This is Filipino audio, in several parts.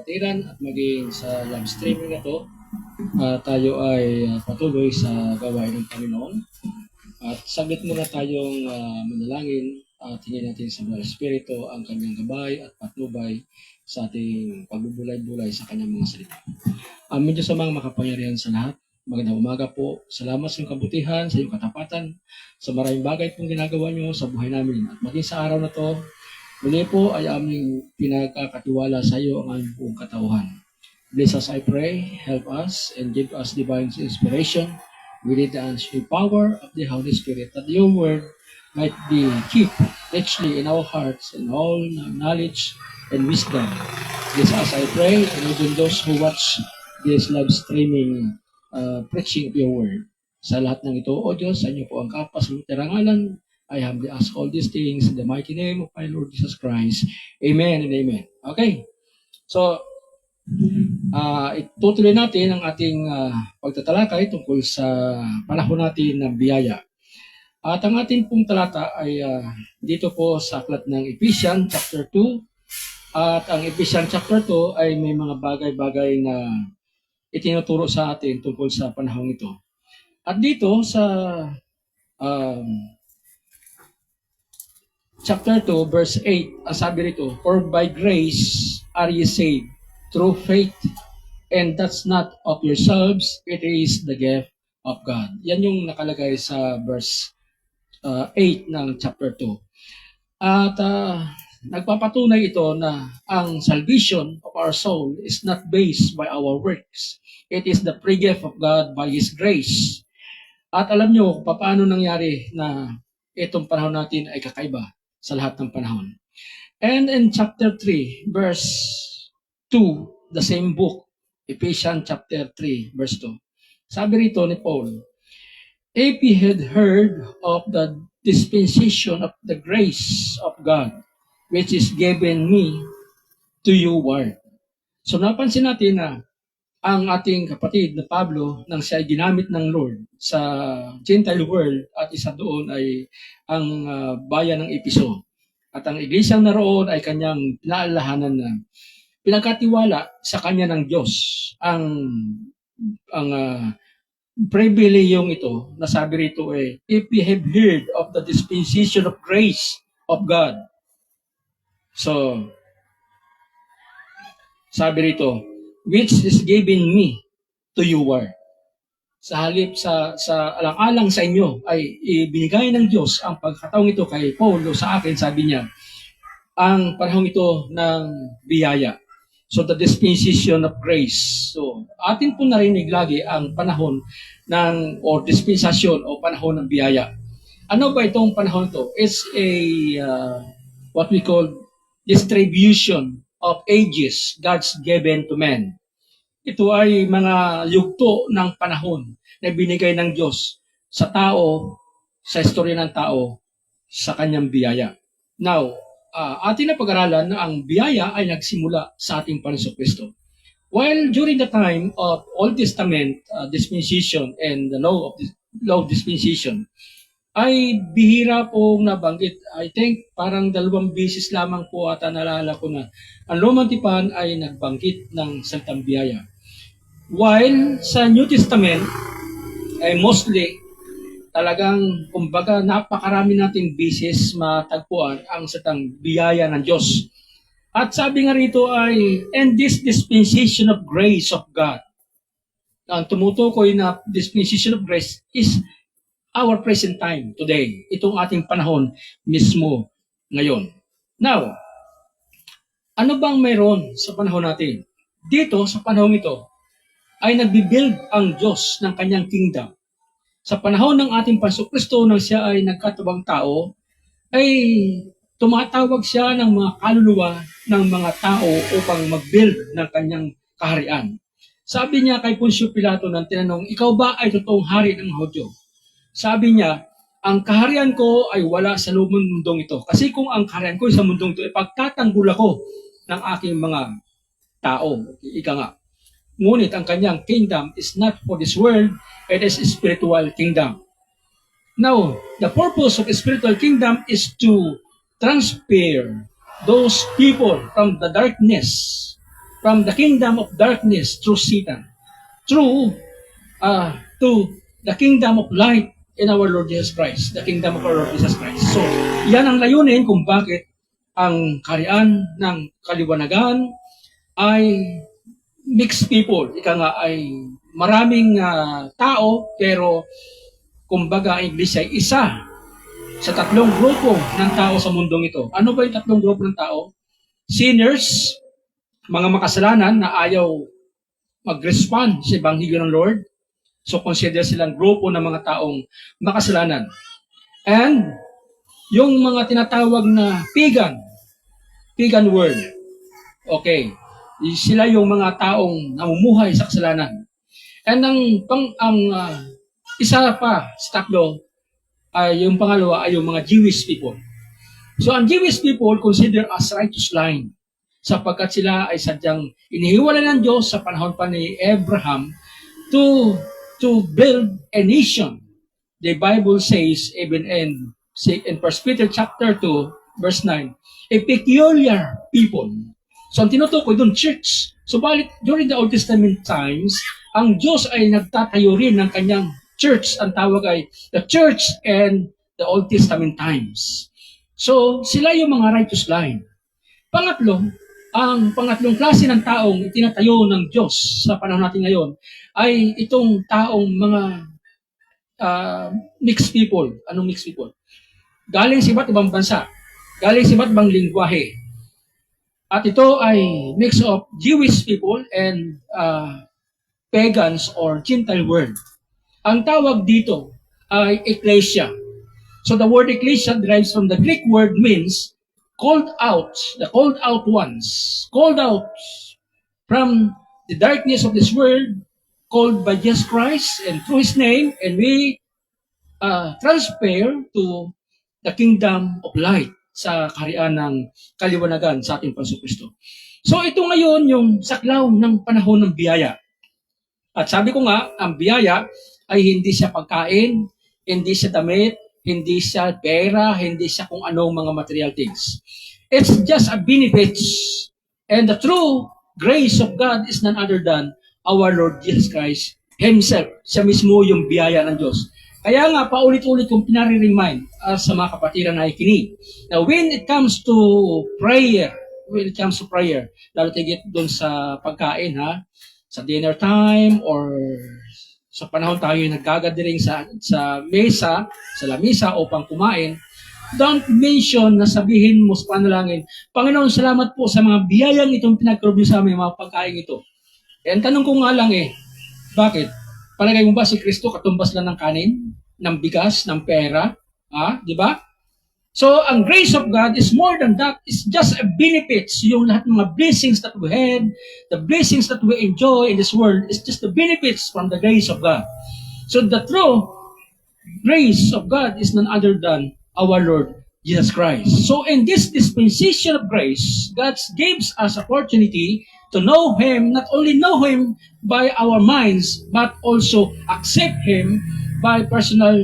kapatiran at maging sa live streaming na to, tayo ay patuloy sa gawain ng Panginoon. At saglit muna tayong manalangin at hingin natin sa Banal Espiritu ang kanyang gabay at patnubay sa ating pagbubulay-bulay sa kanyang mga salita. Amin Diyos sa mga makapangyarihan sa lahat. Magandang umaga po. Salamat sa iyong kabutihan, sa iyong katapatan, sa maraming bagay pong ginagawa niyo sa buhay namin. At maging sa araw na to, muli po ay aming pinagkakatiwala sa iyo ang aming buong katauhan. Bless us, I pray, help us, and give us divine inspiration. We need the unseen power of the Holy Spirit, that your word might be kept richly in our hearts and all knowledge and wisdom. Bless us, I pray, and even those who watch this live streaming preaching of your word. Sa lahat ng ito, O Diyos, sa inyo po ang kapasaluterangalan. I humbly ask all these things in the mighty name of my Lord Jesus Christ. Amen and amen. Okay. So, itutuloy natin ang ating pagtatalakay tungkol sa panahon natin ng biyaya. At ang ating pong talata ay dito po sa aklat ng Ephesians chapter 2. At ang Ephesians chapter 2 ay may mga bagay-bagay na itinuturo sa atin tungkol sa panahon ito. At dito sa chapter 2, verse 8, ang sabi rito, "For by grace are ye saved through faith, and that's not of yourselves, it is the gift of God." Yan yung nakalagay sa verse 8 ng chapter 2. At nagpapatunay ito na ang salvation of our soul is not based by our works. It is the free gift of God by His grace. At alam nyo paano nangyari na itong panahon natin ay kakaiba sa lahat ng panahon. And in chapter 3, verse 2, the same book, Ephesians chapter 3, verse 2, sabi rito ni Paul, "If ye had heard of the dispensation of the grace of God, which is given me to you ward." So napansin natin na ang ating kapatid na Pablo nang siya ay ginamit ng Lord sa Gentile world at isa doon ay ang bayan ng Episo. At ang iglesyang naroon ay kanyang naalahanan na pinagkatiwala sa kanya ng Diyos ang pribilehiyong ito na sabi rito "If we have heard of the dispensation of grace of God." So, sabi rito, "which is given me to you ward." Sa halip sa alang-alang sa inyo ay ibinigay ng Diyos ang pagkataong ito kay Paul o sa akin, sabi niya, ang panahong ito ng biyaya. So the dispensation of grace. So atin po narinig lagi ang panahon ng o dispensasyon o panahon ng biyaya. Ano ba itong panahon ito? It's a what we call distribution of ages God's given to men. Ito ay mga yugto ng panahon na binigay ng Diyos sa tao, sa istorya ng tao, sa kanyang biyaya. Now, atin na pag-aralan na ang biyaya ay nagsimula sa ating Panginoon Kristo. While during the time of Old Testament dispensation and the law of dispensation, ay bihira pong nabanggit. I think parang 2 beses lamang po ata naalala ko na ang Lumang Tipan ay nagbanggit ng salitang biyaya. While sa New Testament ay mostly talagang kumbaga napakarami nating beses matagpuan ang salitang biyaya ng Diyos. At sabi nga rito ay, "and this dispensation of grace of God." Ang tumutukoy na dispensation of grace is our present time, today. Itong ating panahon mismo ngayon. Now, ano bang mayroon sa panahon natin? Dito, sa panahon ito, ay nagbibuild ang Diyos ng kanyang kingdom. Sa panahon ng ating Panginoong Kristo, nang siya ay nagkatawang tao, ay tumatawag siya ng mga kaluluwa ng mga tao upang mag-build ng kanyang kaharian. Sabi niya kay Poncio Pilato nang tinanong, "Ikaw ba ay totoong hari ng Hudyo?" Sabi niya, "Ang kaharian ko ay wala sa lumang mundong ito. Kasi kung ang kaharian ko ay sa mundong ito, ipagtatanggol ako ng aking mga tao." Ika nga. Ngunit ang kanyang kingdom is not for this world, it is a spiritual kingdom. Now, the purpose of a spiritual kingdom is to transfer those people from the darkness from the kingdom of darkness through Satan, through to the kingdom of light in our Lord Jesus Christ, the kingdom of our Lord Jesus Christ. So, yan ang layunin kung bakit ang kaharian ng kaliwanagan ay mixed people. Ika nga ay maraming tao, pero kumbaga ang iglesia ay isa sa tatlong grupo ng tao sa mundong ito. Ano ba yung tatlong grupo ng tao? Sinners, mga makasalanan na ayaw mag-respond sa Ebanghelyo ng Lord. So consider silang grupo ng mga taong makasalanan. And yung mga tinatawag na pagan world. Okay. Sila yung mga taong namumuhay sa kasalanan. And isa pa sa tatlo, yung pangalawa ay yung mga Jewish people. So ang Jewish people consider as righteous line sapagkat sila ay sadyang inihiwalay ng Diyos sa panahon pa ni Abraham to build a nation. The Bible says even in 1 Peter chapter 2 verse 9, a peculiar people. So ang tinutukoy doon, church. So during the Old Testament times, ang Diyos ay nagtatayo rin ng kanyang church. Ang tawag ay the church and the Old Testament times. So sila yung mga righteous line. Pangatlo, ang pangatlong klase ng taong itinatayo ng Diyos sa panahon natin ngayon ay itong taong mga mixed people. Anong mixed people? Galing sa iba't ibang bansa. Galing sa iba't ibang lingwahe. At ito ay mix of Jewish people and pagans or Gentile world. Ang tawag dito ay ecclesia. So the word ecclesia derives from the Greek word means called out, the called out ones, called out from the darkness of this world, called by Jesus Christ and through His name, and we transfer to the kingdom of light sa kaharian ng kaliwanagan sa ating Panginoon. So ito ngayon yung saklaw ng panahon ng biyaya. At sabi ko nga, ang biyaya ay hindi siya pagkain, hindi siya damit, hindi siya pera, hindi siya kung anong mga material things. It's just a benefits. And the true grace of God is none other than our Lord Jesus Christ Himself. Siya mismo yung biyaya ng Diyos. Kaya nga, paulit-ulit kong pinare-remind sa mga kapatiran na ikinig. Now, when it comes to prayer, lalo tigit doon sa pagkain, sa dinner time, or sa panahon tayo nagkagathering sa mesa, sa lamisa upang kumain, don't mention na sabihin mo sa panalangin, Panginoon, salamat po sa mga biyayang itong pinagkaroon niyo sa amin, mga pagkain ito. E ang tanong ko nga lang bakit? Palagay mo ba si Kristo katumbas lang ng kanin, ng bigas, ng pera? Di ba? So, ang grace of God is more than that. It's just a benefits. Yung lahat ng mga blessings that we had, the blessings that we enjoy in this world, is just the benefits from the grace of God. So, the true grace of God is none other than our Lord Jesus Christ. So, in this dispensation of grace, God gives us opportunity to know Him, not only know Him by our minds, but also accept Him by personal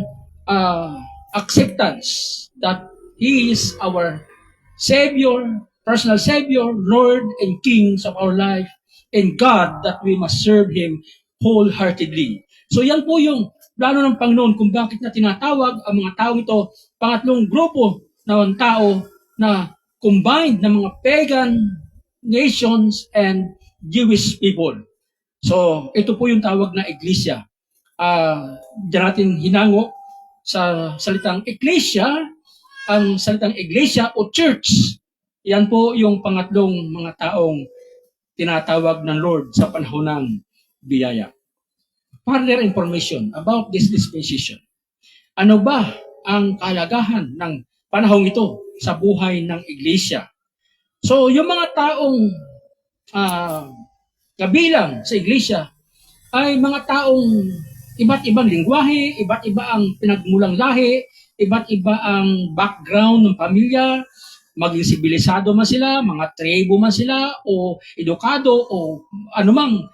acceptance that He is our Savior, personal Savior, Lord and King of our life, and God that we must serve Him wholeheartedly. So yan po yung plano ng Panginoon kung bakit na tinatawag ang mga taong ito, pangatlong grupo ng tao na combined ng mga pagan nations and Jewish people. So ito po yung tawag na iglesia. Diyan natin hinango sa salitang iglesia. Ang salitang iglesia o church, yan po yung pangatlong mga taong tinatawag ng Lord sa panahon ng biyaya. Further information about this dispensation. Ano ba ang kahalagahan ng panahong ito sa buhay ng iglesia? So, yung mga taong kabilang sa iglesia ay mga taong iba't ibang lingwahe, iba't iba ang pinagmulang lahi, iba't iba ang background ng pamilya, maging sibilisado man sila, mga tribo man sila, o edukado, o anumang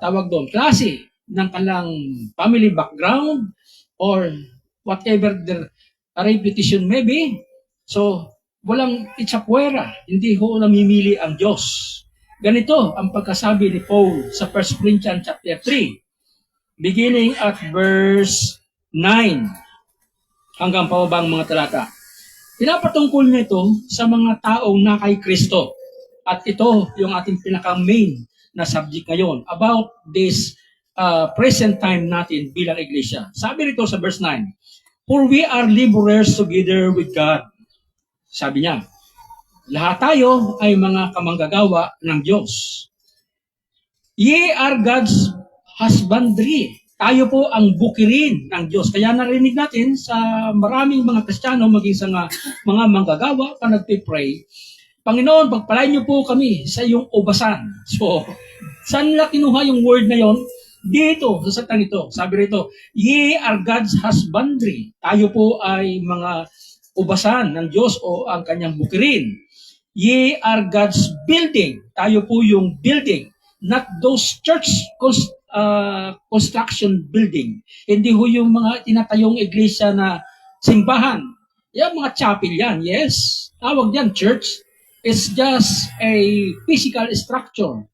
tawag doon, klase ng kanilang family background, or whatever their reputation may be. So, walang itsapuera, hindi ho namimili ang Diyos. Ganito ang pagkasabi ni Paul sa 1 Corinthians chapter 3, beginning at verse 9 hanggang pababang mga talata. Pinapatungkol nito sa mga taong na kay Kristo. At ito yung ating pinaka-main na subject ngayon about this present time natin bilang iglesia. Sabi rito sa verse 9, "For we are laborers together with God." Sabi niya, lahat tayo ay mga kamanggagawa ng Diyos. "Ye are God's husbandry." Tayo po ang bukirin ng Diyos. Kaya narinig natin sa maraming mga Kristiyano, maging sa mga manggagawa, pa nagpipray, "Panginoon, pagpalain niyo po kami sa iyong ubasan." So, saan nila kinuha yung word na yon? Dito, sa satang ito. Sabi rito, "Ye are God's husbandry." Tayo po ay mga ubasan ng Diyos o ang kanyang bukirin. "Ye are God's building." Tayo po yung building. Not those church construction building. Hindi ho yung mga tinatayong iglesia na simbahan. Yung mga chapel yan, yes. Tawag yan church. It's just a physical structure,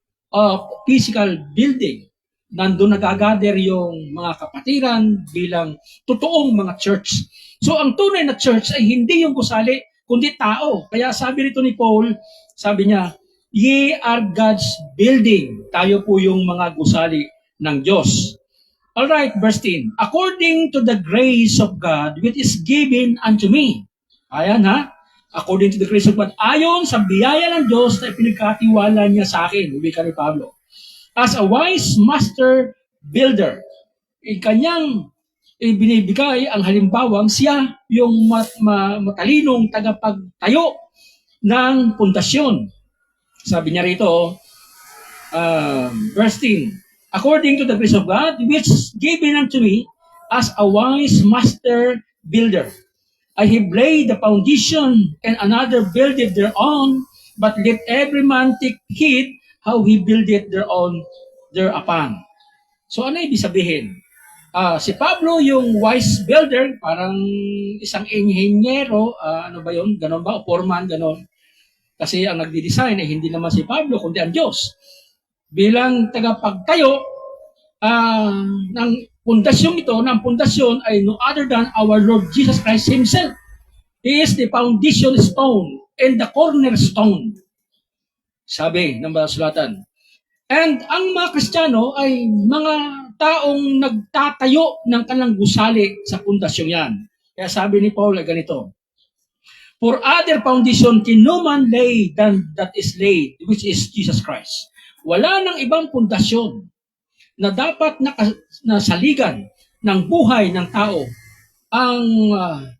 physical building. Nandun nagagather yung mga kapatiran bilang totoong mga church. So ang tunay na church ay hindi yung gusali, kundi tao. Kaya sabi rito ni Paul, sabi niya, "Ye are God's building." Tayo po yung mga gusali ng Diyos. Alright, verse 10. "According to the grace of God, which is given unto me." Ayan ha. According to the grace of God. Ayon sa biyaya ng Diyos na ipinagkatiwala niya sa akin, wika ni Pablo. "As a wise master builder." Kanyang ibinibigay ang halimbawang siya yung matalinong tagapagtayo ng pundasyon. Sabi niya rito, verse 10, "According to the grace of God, which is given unto me as a wise master builder. I have laid the foundation, and another builded thereon, but let every man take heed how he builded thereupon." So ano ibig sabihin? Si Pablo yung wise builder, parang isang inhenyero, ano ba yun? Ganon ba? O foreman, ganon. Kasi ang nagdi-design ay hindi naman si Pablo, kundi ang Diyos. Bilang tagapagtayo ng pundasyon ito, ng pundasyon ay no other than our Lord Jesus Christ Himself. He is the foundation stone and the cornerstone. Sabi ng Basulatan. And ang mga Kristiyano ay mga taong nagtatayo ng kanilang gusali sa pundasyon yan. Kaya sabi ni Paul ay ganito, "For other foundation can no man lay than that is laid, which is Jesus Christ." Wala nang ibang pundasyon na dapat nasaligan ng buhay ng tao. Ang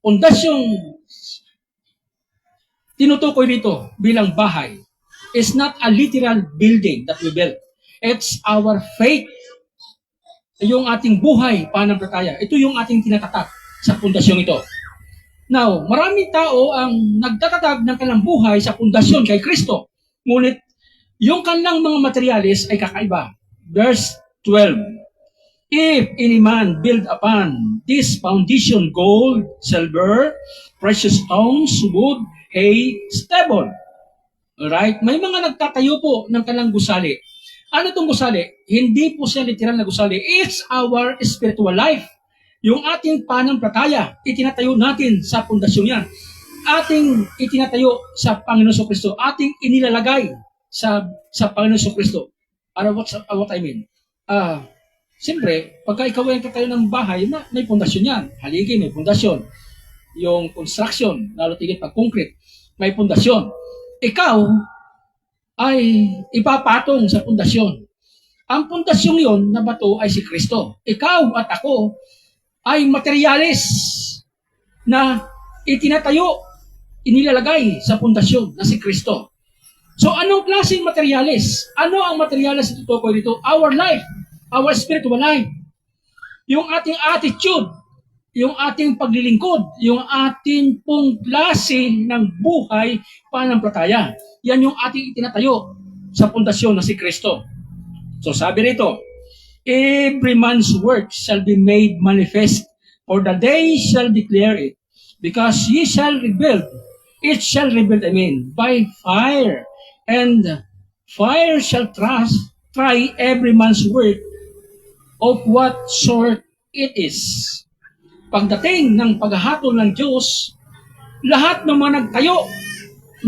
pundasyong tinutukoy dito bilang bahay is not a literal building that we build. It's our faith. Yung ating buhay, pananampalataya. Ito yung ating tinatatak sa pundasyong ito. Now, maraming tao ang nagtatatag ng kanilang buhay sa pundasyon kay Kristo. Ngunit, yung kanilang mga materialis ay kakaiba. Verse 12. "If any man build upon this foundation gold, silver, precious stones, wood, hay, stubble." Alright? May mga nagtatayo po ng kanilang gusali. Ano itong gusali? Hindi po siya literal na gusali. It's our spiritual life. Yung ating pananampalataya, itinatayo natin sa pundasyon yan. Ating itinatayo sa Panginoon Kristo. Ating inilalagay sa Panginoon Kristo. What I mean? Siyempre, pagka ikaw ay nagtatayo ng bahay, may pundasyon yan. Haligi, may pundasyon. Yung construction, lalo tigit pag concrete, may pundasyon. Ikaw ay ipapatong sa pundasyon. Ang pundasyong yon na bato ay si Kristo. Ikaw at ako ay materyales na itinatayo, inilalagay sa pundasyon na si Kristo. So anong klaseng materyales? Ano ang materyales na tutukoy dito? Our life, our spiritual life. Yung ating attitude, yung ating paglilingkod, yung ating pong klase ng buhay pananampalataya. Yan yung ating itinatayo sa pundasyon na si Kristo. So sabi rito, "Every man's work shall be made manifest, for the day shall declare it, because ye shall rebuild, it shall rebuild, by fire, and Fire shall try every man's work of what sort it is. Pagdating ng paghahatol ng Diyos, lahat ng mga nagtayo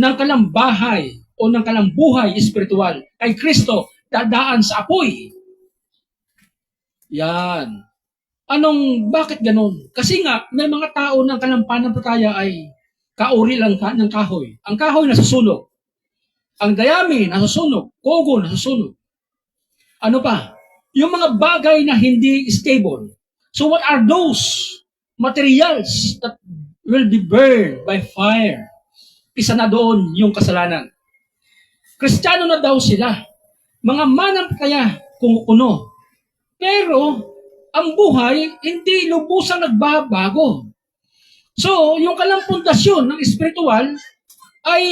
ng kalambahay o ng kalambuhay espiritual kay Kristo dadaan sa apoy. Yan. Bakit ganun? Kasi nga, may mga tao ng kalampanampataya ay kauri lang ng kahoy. Ang kahoy nasusunog. Ang dayami nasusunog. Kogo nasusunog. Ano pa? Yung mga bagay na hindi stable. So what are those materials that will be burned by fire? Isa na doon yung kasalanan. Kristiyano na daw sila. Mga manampataya kung kuno. Pero, ang buhay, hindi lubusang nagbabago. So, yung kalampundasyon ng espiritual ay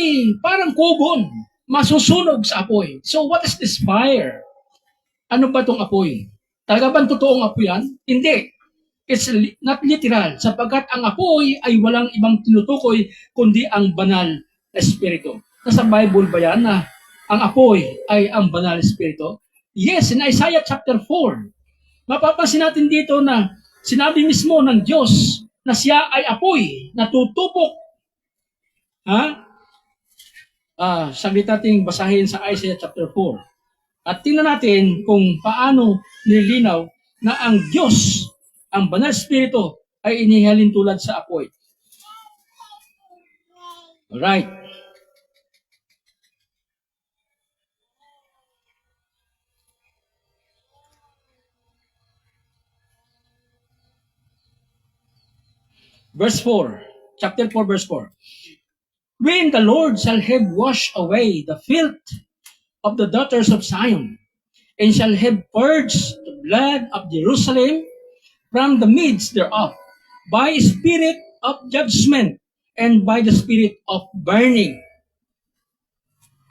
parang kugon, masusunog sa apoy. So, what is this fire? Ano ba itong apoy? Talaga ba totoong apoy yan? Hindi. It's not literal, sapagkat ang apoy ay walang ibang tinutukoy kundi ang banal na espiritu. Nasa Bible ba yan na ang apoy ay ang banal na espiritu? Yes, in Isaiah chapter 4, mapapansin natin dito na sinabi mismo ng Diyos na siya ay apoy na tutupok. Saglit natin basahin sa Isaiah chapter 4. At tingnan natin kung paano nilinaw na ang Diyos, ang banal espiritu, ay inihalin tulad sa apoy. Alright. Verse 4, chapter 4, verse 4. When the Lord shall have washed away the filth of the daughters of Zion, and shall have purged the blood of Jerusalem from the midst thereof, by spirit of judgment, and by the spirit of burning.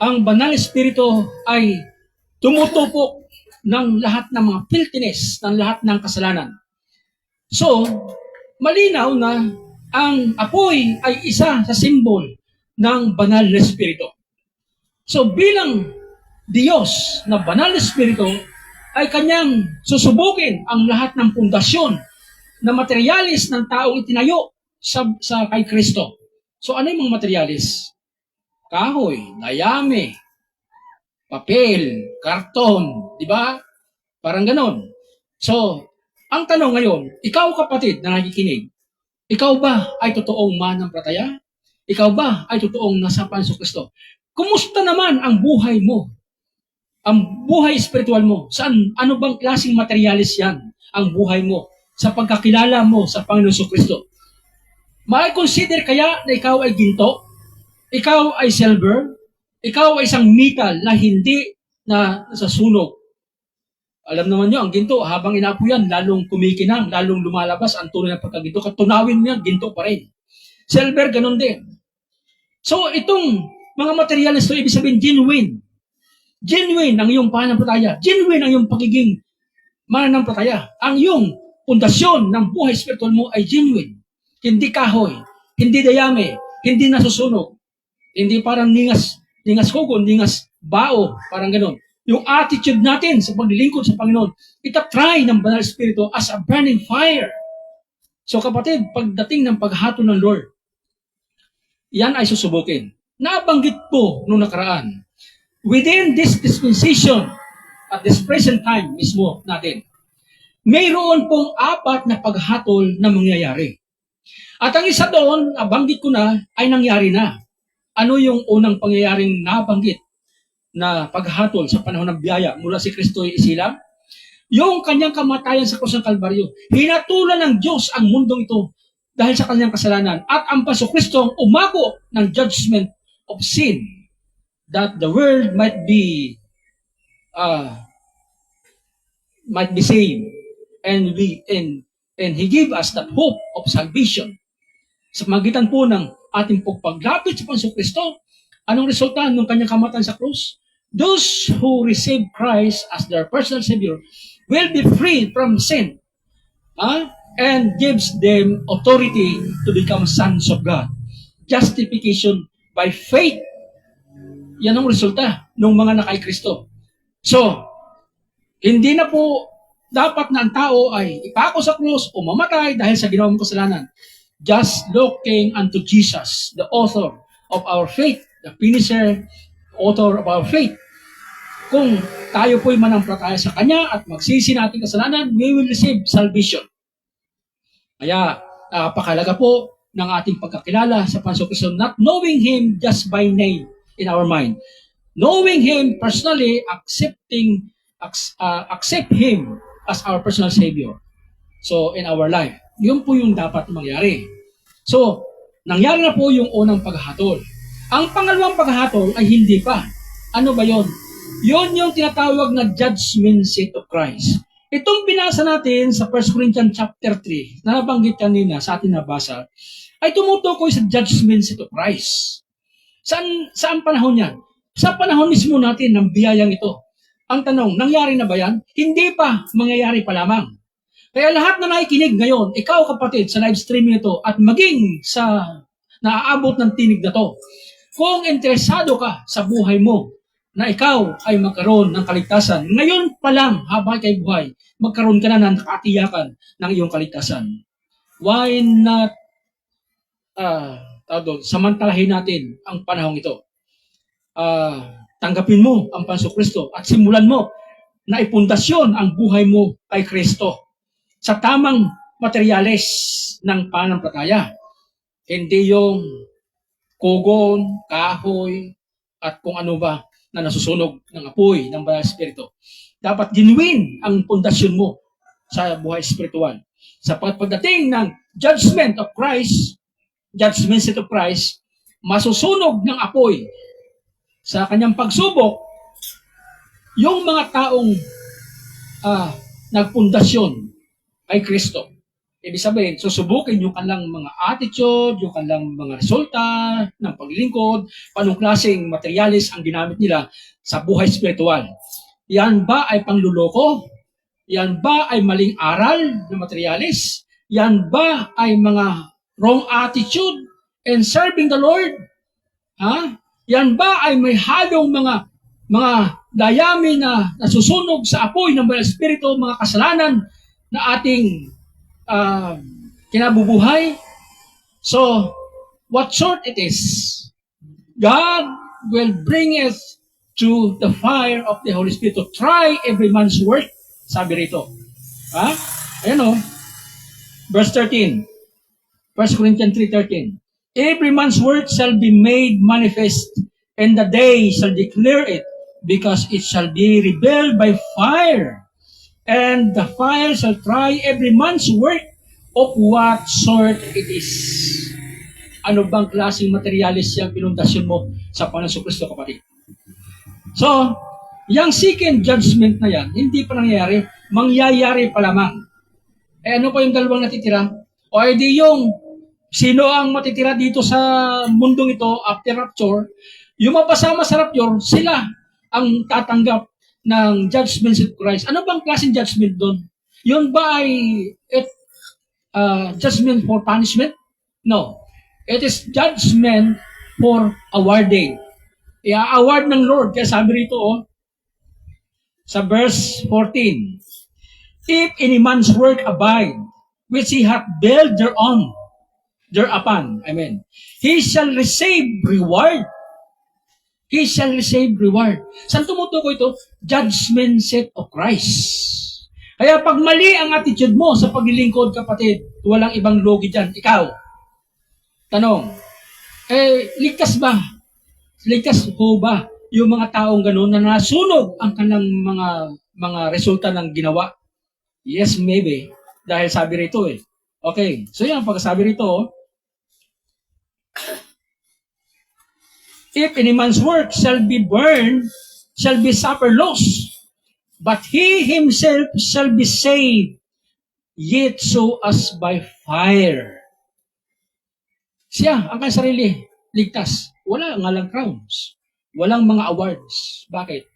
Ang banal espiritu ay tumutupok ng lahat ng mga filthiness, ng lahat ng kasalanan. So, malinaw na ang apoy ay isa sa simbol ng banal na espiritu. So bilang Diyos na banal na espiritu, ay kanyang susubukin ang lahat ng pundasyon na materialis ng taong itinayo sa kay Kristo. So ano yung mga materialis? Kahoy, dayami, papel, karton, di ba? Parang ganon. So, ang tanong ngayon, ikaw kapatid na nakikinig, ikaw ba ay totoong manampalataya? Ikaw ba ay totoong nasa Panso Kristo? Kumusta naman ang buhay mo? Ang buhay espiritual mo? Ano bang klaseng materialis yan? Ang buhay mo? Sa pagkakilala mo sa Panginoon Kristo? Mai-consider kaya na ikaw ay ginto? Ikaw ay silver? Ikaw ay isang metal na hindi na nasasunog? Alam naman nyo, ang ginto, habang inapo yan, lalong kumikinang, lalong lumalabas ang tunay ng pagkaginto. Katunawin mo yan, ginto pa rin. Silver, ganun din. So, itong mga materials ito, ibig sabihin, genuine. Genuine ang iyong pananampalataya. Genuine ang iyong pagiging mananampalataya. Ang iyong pundasyon ng buhay spiritual mo ay genuine. Hindi kahoy, hindi dayami, hindi nasusunog. Hindi parang ningas kugon, ningas bao, parang ganun. Yung attitude natin sa paglilingkod sa Panginoon, itatry ng banal espiritu as a burning fire. So kapatid, pagdating ng paghatol ng Lord, yan ay susubukin. Nabanggit po nung nakaraan, within this dispensation, at this present time mismo natin, mayroon pong 4 na paghatol na mangyayari. At ang isa doon, nabanggit ko na, ay nangyari na. Ano yung unang pangyayaring nabanggit na paghatol sa panahon ng biyaya mula si Kristo ay isilang? Yung kanyang kamatayan sa krus ng Kalbaryo. Hinatulan ng Diyos ang mundong ito dahil sa kanyang kasalanan. At ang Paso Kristo ang umako ng judgment of sin that the world might be saved. And He gave us that hope of salvation. Sa magitan po ng ating pagpaglapit sa Paso Kristo, anong resulta ng kanyang kamatayan sa krus? Those who receive Christ as their personal Savior will be free from sin and gives them authority to become sons of God. Justification by faith. Yan ang resulta ng mga nakay Kristo. So, hindi na po dapat na ang tao ay ipako sa krus o mamatay dahil sa ginawang kasalanan. Just looking unto Jesus, the author of our faith, the finisher, author of our faith. Kung tayo po'y manampalataya sa Kanya at magsisi na ating kasalanan, we will receive salvation. Kaya, napakalaga po ng ating pagkakilala sa Panginoong Kristo, not knowing Him just by name in our mind. Knowing Him personally, accept Him as our personal Savior. So, in our life, yun po yung dapat mangyari. So, nangyari na po yung unang paghahatol. Ang pangalawang paghahatol ay hindi pa. Ano ba yon? Yun yung tinatawag na judgment seat of Christ. Itong binasa natin sa 1 Corinthians chapter 3, na nabanggit kanina sa ating nabasa, ay tumutukoy sa judgment seat of Christ. Saan panahon yan? Sa panahon mismo natin ng biyayang ito. Ang tanong, nangyari na ba yan? Hindi pa, mangyayari pa lamang. Kaya lahat na nakikinig ngayon, ikaw kapatid sa live streaming ito at maging sa naaabot ng tinig na to, kung interesado ka sa buhay mo, na ikaw ay magkaroon ng kaligtasan. Ngayon pa lang, habang ikay buhay, magkaroon ka na ng katiyakan ng iyong kaligtasan. Why not samantalahin natin ang panahong ito? Tanggapin mo ang Panginoong Kristo at simulan mo na ipundasyon ang buhay mo kay Kristo sa tamang materyales ng pananampalataya. Hindi yung kugon, kahoy, at kung ano ba na nasusunog ng apoy ng Banal Espiritu. Dapat genuine ang pundasyon mo sa buhay espiritual. Sa pagdating ng judgment of Christ, judgment seat of Christ, masusunog ng apoy sa kanyang pagsubok yung mga taong nagpundasyon kay Kristo. Ibig sabihin, susubukin yung kanilang mga attitude, yung kanilang mga resulta ng paglilingkod, anong klaseng materialis ang ginamit nila sa buhay spiritual. Yan ba ay pangluloko? Yan ba ay maling aral na materialis? Yan ba ay mga wrong attitude in serving the Lord? Yan ba ay may halong mga dayami na nasusunog sa apoy ng Banal Espiritu, mga kasalanan na ating kinabubuhay? So, what sort it is? God will bring us to the fire of the Holy Spirit to try every man's work. Sabi rito. Ayan o. Verse 13. 1 Corinthians 3:13. Every man's work shall be made manifest, and the day shall declare it, because it shall be revealed by fire. And the fire shall try every man's work of what sort it is. Ano bang klaseng materialis yung pinundasyon mo sa Panginoong Kristo, kapatid? So, yung second judgment na yan, hindi pa nangyayari, mangyayari pa lamang. Ano pa yung dalawang natitira? O edi yung sino ang matitira dito sa mundong ito after rapture, yung mapasama sa rapture, sila ang tatanggap ng judgment seat of Christ. Ano bang klaseng judgment doon? Yun ba ay judgment for punishment? No. It is judgment for awarding. I-award ng Lord. Kaya sabi rito, sa verse 14, if any man's work abide, which he hath built thereupon, he shall receive reward. He shall receive reward. Saan tumutukoy ito? Judgment seat of Christ. Kaya pag mali ang attitude mo sa paglilingkod, kapatid, walang ibang logi dyan. Ikaw. Tanong, ligtas ba? Ligtas po ba yung mga taong gano'n na nasunog ang kanilang mga resulta ng ginawa? Yes, maybe. Dahil sabi rito Okay, so yan, pagkasabi rito, if any man's work shall be burned, shall be suffer loss, but he himself shall be saved, yet so as by fire. Siya, ang kanyang sarili, ligtas. Wala nga lang crowns. Walang mga awards. Bakit?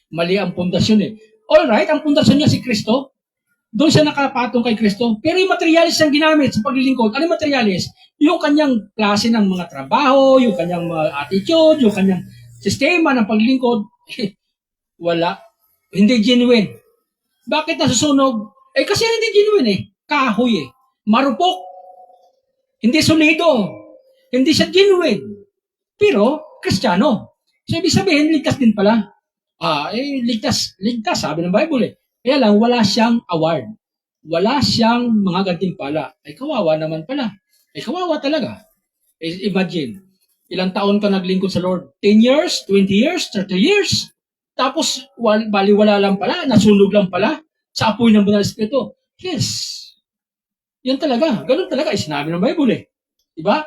Mali ang pundasyon Alright, ang pundasyon niya si Kristo. Doon siya nakapatong kay Kristo. Pero yung materialis ang ginamit sa paglilingkod, ano yung materialis? Yung kanyang klase ng mga trabaho, yung kanyang mga attitude, yung kanyang sistema ng paglilingkod, wala. Hindi genuine. Bakit nasusunog? Kasi hindi genuine Kahoy Marupok. Hindi solido. Hindi siya genuine. Pero, Kristiyano. So, ibig sabihin, ligtas din pala. Ligtas, sabi ng Bible Kaya lang, wala siyang award. Wala siyang mga gantimpala. Kawawa naman pala. Kawawa talaga. Imagine, ilang taon ka naglingkod sa Lord? 10 years, 20 years, 30 years. Tapos, baliwala lang pala, nasunog lang pala sa apoy ng Banal na Espiritu. Yes. Yan talaga. Ganun talaga. Sinabi ng Bible Diba?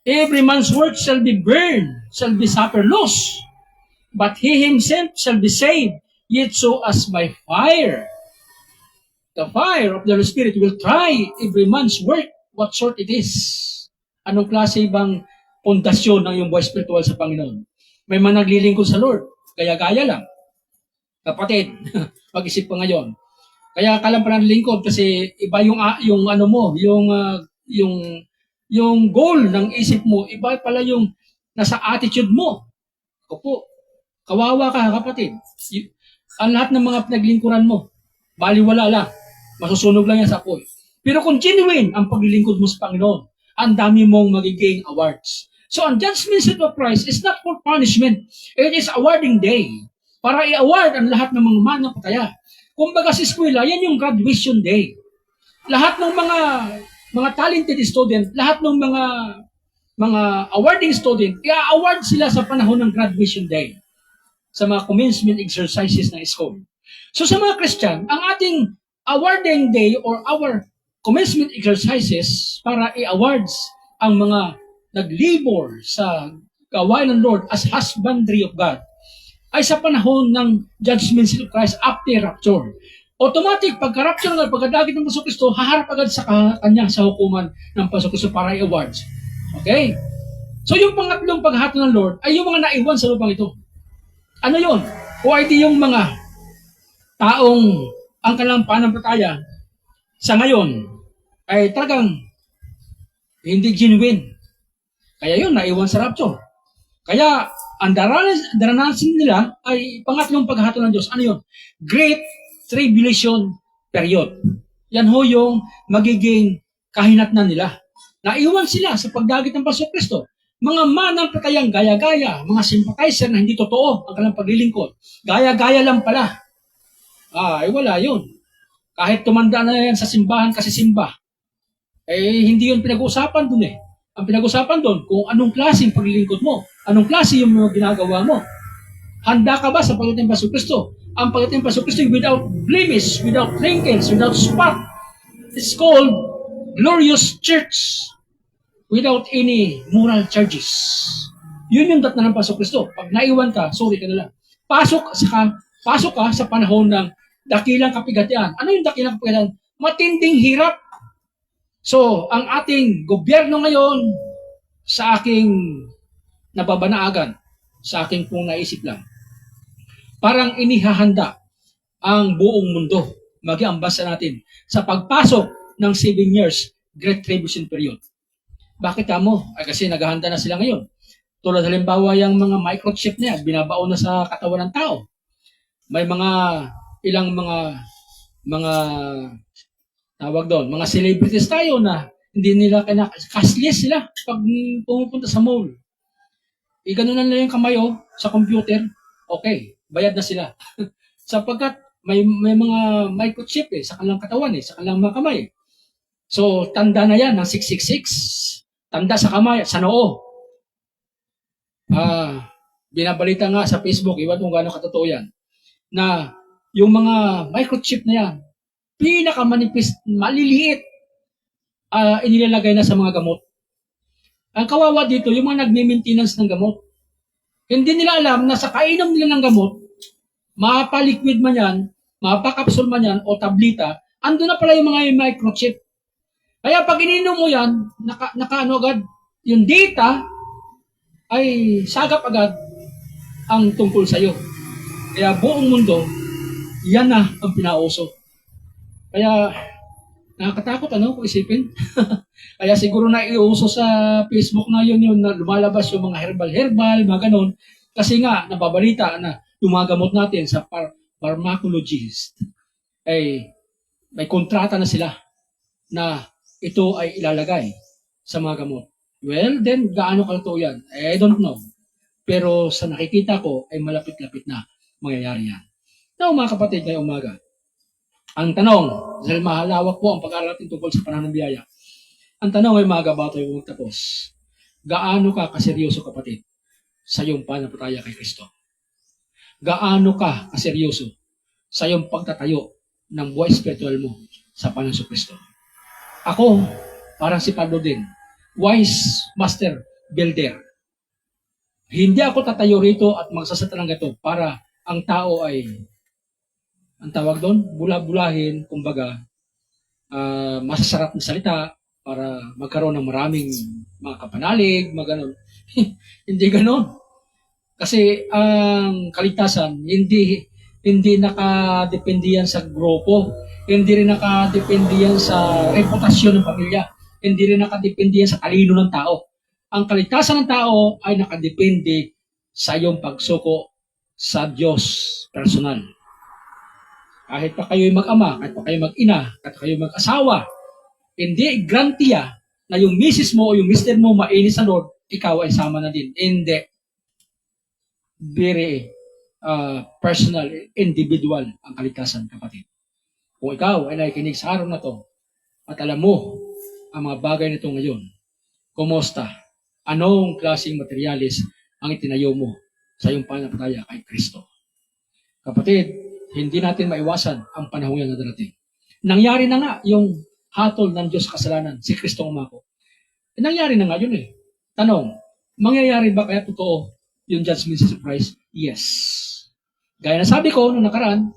Every man's work shall be burned, shall be suffer loss. But he himself shall be saved, yet so as by fire. The fire of the Holy Spirit will try every man's work, what sort it is. Anong klase bang pundasyon ng iyong buhay spiritual sa Panginoon? May mga naglilingkod sa Lord, gaya-gaya lang. Kapatid, mag-isip pa ngayon. Kaya ka lang pa lingkod kasi iba yung ano mo, yung goal ng isip mo, iba pala yung nasa attitude mo. Opo, kawawa ka kapatid. Ang lahat ng mga pinaglingkuran mo, baliwala lang. Masusunog lang yan sa apoy. Pero kung genuine ang paglilingkod mo sa Panginoon, ang dami mong magiging awards. So, ang judgment seat of Christ is not for punishment. It is awarding day. Para i-award ang lahat ng mga manapataya. Kumbaga sa eskwela, yan yung graduation day. Lahat ng mga talented student, lahat ng mga awarding student, i-award sila sa panahon ng graduation day. Sa mga commencement exercises ng school. So sa mga Christian, ang ating awarding day or our commencement exercises para i-awards ang mga naglibor sa gawain ng Lord as husbandry of God ay sa panahon ng judgment seat of Christ after rapture. Automatic, pagka-rapture ng pagkadagit ng Paso Kristo, haharap agad sa kanya sa hukuman ng Paso Kristo para i-awards. Okay? So yung pangatlong paghahato ng Lord ay yung mga naiwan sa lupang ito. Ano yon? O ay di yung mga taong ang kanilang pananampalataya sa ngayon ay talagang hindi genuine. Kaya yun, naiwan sa rapture. Kaya ang daranasin nila ay pangatlong paghahato ng Diyos. Ano yun? Great Tribulation Period. Yan ho yung magiging kahinatnan nila. Naiwan sila sa pagdagit ng Paso Kristo. Mga mananampalatayang gaya-gaya, mga sympathizer na hindi totoo ang kanilang paglilingkod. Gaya-gaya lang pala. Wala yun. Kahit tumanda na yan sa simbahan kasi simba, hindi yun pinag-uusapan dun Ang pinag-uusapan doon, kung anong klaseng paglilingkod mo, anong klase yung mga ginagawa mo. Handa ka ba sa pagdating ng Paso Kristo? Ang pagdating ng Paso Kristo without blemish, without wrinkles, without spot. It's called glorious church without any moral charges. Yun yung datna ng Paso Kristo. Pag naiwan ka, sorry ka na lang. Pasok ka sa panahon ng dakilang kapigatian. Ano yung dakilang kapigatian? Matinding hirap. So, ang ating gobyerno ngayon, sa aking nababanaagan, sa aking pong naisip lang, parang inihahanda ang buong mundo, mag-iambasa natin, sa pagpasok ng 7 years Great Tribulation Period. Bakit mo? Kasi naghahanda na sila ngayon. Tulad halimbawa yung mga microchip niya, binabaon na sa katawan ng tao. May ilang mga tawag doon, mga celebrities tayo na hindi nila cashless sila pag pumupunta sa mall. Ganun na lang yung kamay sa computer, okay, bayad na sila. Sapagkat may mga microchip sa kanilang katawan, sa kanilang mga kamay. So, tanda na yan ng 666. Tanda sa kamay, sa noo. Binabalita nga sa Facebook, iwan kung gaano katotoo yan, na yung mga microchip na yan, pinakamanipis, maliliit, inilalagay na sa mga gamot. Ang kawawa dito, yung mga nagme-maintenance ng gamot. Hindi nila alam na sa kainom nila ng gamot, mapaliquid man yan, mapakapsul man yan, o tablita, ando na pala yung mga microchip. Kaya pag ininom mo yan, nakaano agad, yung data ay sagap agad ang tungkol sa'yo. Kaya buong mundo, yan na ang pinauso. Kaya, nakakatakot kung isipin. Kaya siguro na iuso sa Facebook na yun na lumalabas yung mga herbal, mga ganon. Kasi nga, nababalita na yung mga gamot natin sa pharmacologist, ay may kontrata na sila na ito ay ilalagay sa mga gamot. Well, then, gaano kalito yan? I don't know. Pero sa nakikita ko, ay malapit-lapit na mangyayari yan. Now, mga kapatid, ngayong umaga, ang tanong, dahil mahalawak po ang pag-aaral natin tungkol sa pananampalataya, ang tanong ay mga kabatoy kung magtapos, gaano ka kaseryoso, kapatid, sa iyong pananampalataya kay Kristo? Gaano ka kaseryoso sa iyong pagtatayo ng buhay spiritual mo sa Panginoon Kristo? Ako, parang si Pablo din, wise master builder. Hindi ako tatayo rito at magsasata ng gato para ang tao ay, ang tawag doon, bula-bulahin, kumbaga, masasarap na salita para magkaroon ng maraming mga kapanalig, maganon. Hindi ganon. Kasi ang kaligtasan, hindi nakadepende yan sa grupo, hindi rin nakadepende yan sa reputasyon ng pamilya, hindi rin nakadepende yan sa talino ng tao. Ang kaligtasan ng tao ay nakadepende sa iyong pagsuko sa Diyos personal. Kahit pa kayo'y mag-ama, kahit pa kayo'y mag-ina, kahit pa kayo'y mag-asawa, hindi garantiya na yung misis mo o yung mister mo mainis sa Lord, ikaw ay sama na din. Hindi. Very personal, individual ang kaligtasan, kapatid. Kung ikaw ay nakikinig sa araw na to at alam mo ang mga bagay nito ngayon, kumusta? Anong klaseng materialis ang itinayo mo sa iyong pananampalataya kay Kristo? Kapatid, hindi natin maiwasan ang panahon yan na darating. Nangyari na nga yung hatol ng Diyos sa kasalanan, si Kristo umako. Nangyari na nga yun eh. Tanong, mangyayari ba kaya totoo yung judgment seat of Christ? Yes. Gaya na sabi ko noong nakaraan,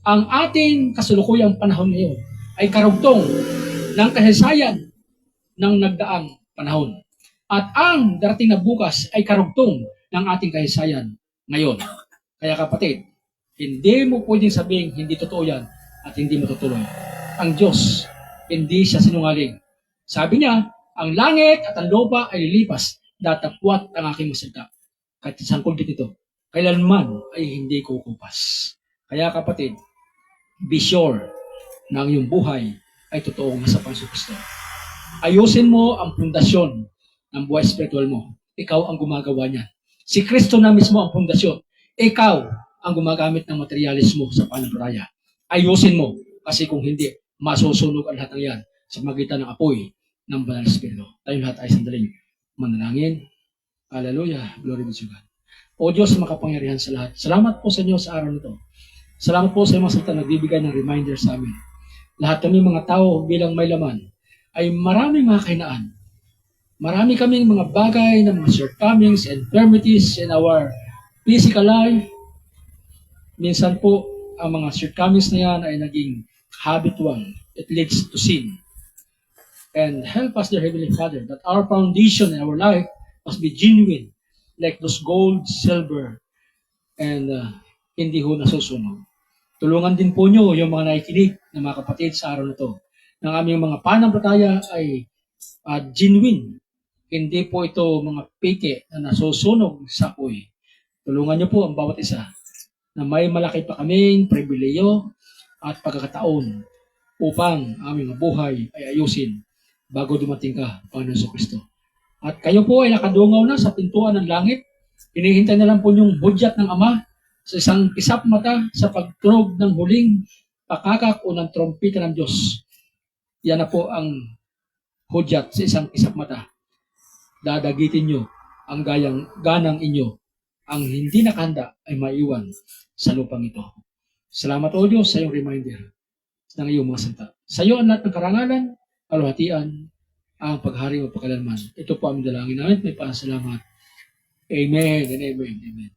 ang ating kasulukuyang panahon ngayon ay karugtong ng kasaysayan ng nagdaang panahon. At ang darating na bukas ay karugtong ng ating kasaysayan ngayon. Kaya kapatid, hindi mo pwedeng sabihin hindi totoo yan at hindi matutuloy. Ang Diyos, hindi siya sinungaling. Sabi niya, ang langit at ang lupa ay lilipas, datapwat ang aking masalita. Kahit sangkol din ito, kailanman ay hindi kukupas. Kaya kapatid, be sure na ang iyong buhay ay totoong nasa Panginoon Kristo. Ayusin mo ang pundasyon ng buhay spiritual mo. Ikaw ang gumagawa niyan. Si Kristo na mismo ang pundasyon. Ikaw ang gumagamit ng materialis mo sa pananampalataya. Ayusin mo. Kasi kung hindi, masusunog ang lahat ng yan sa magitan ng apoy ng Banal na Espiritu. Tayo lahat ay sandaling manalangin. Hallelujah. Glory be to God. O Diyos, makapangyarihan sa lahat. Salamat po sa inyo sa araw nito. Salamat po sa mga salita na nagbibigay ng reminder sa amin. Lahat kami mga tao bilang may laman ay maraming mga kahinaan. Marami kaming mga bagay na mga shortcomings and infirmities in our physical life. Minsan po, ang mga shortcomings na yan ay naging habitual. It leads to sin. And help us, dear Heavenly Father, that our foundation in our life must be genuine, like those gold, silver, and hindi ho nasusunog. Tulungan din po nyo yung mga nakikinig na mga kapatid sa araw na to. Ng aming mga pananampalataya ay genuine. Hindi po ito mga peke na nasusunog sa apoy. Tulungan niyo po ang bawat isa na may malaki pa kaming pribileyo at pagkakataon upang aming buhay ay ayusin bago dumating ka, Panginoon Kristo. At kayo po ay nakadungaw na sa pintuan ng langit. Hinihintay na lang po yung budyat ng Ama sa isang kisap mata sa pagtunog ng huling pakakak o ng trompeta ng Diyos. Yan na po ang hudyat sa isang kisap mata. Dadagitin nyo ang ganang inyo. Ang hindi nakahanda ay maiwan sa lupang ito. Salamat o Diyos sa iyong reminder ng iyong mga salita. Sa iyo ang lahat ng karangalan, kaluhatian, ang paghari o pagkalanman. Ito po ang dalangin namin. May pasalamat. Amen and amen. Amen.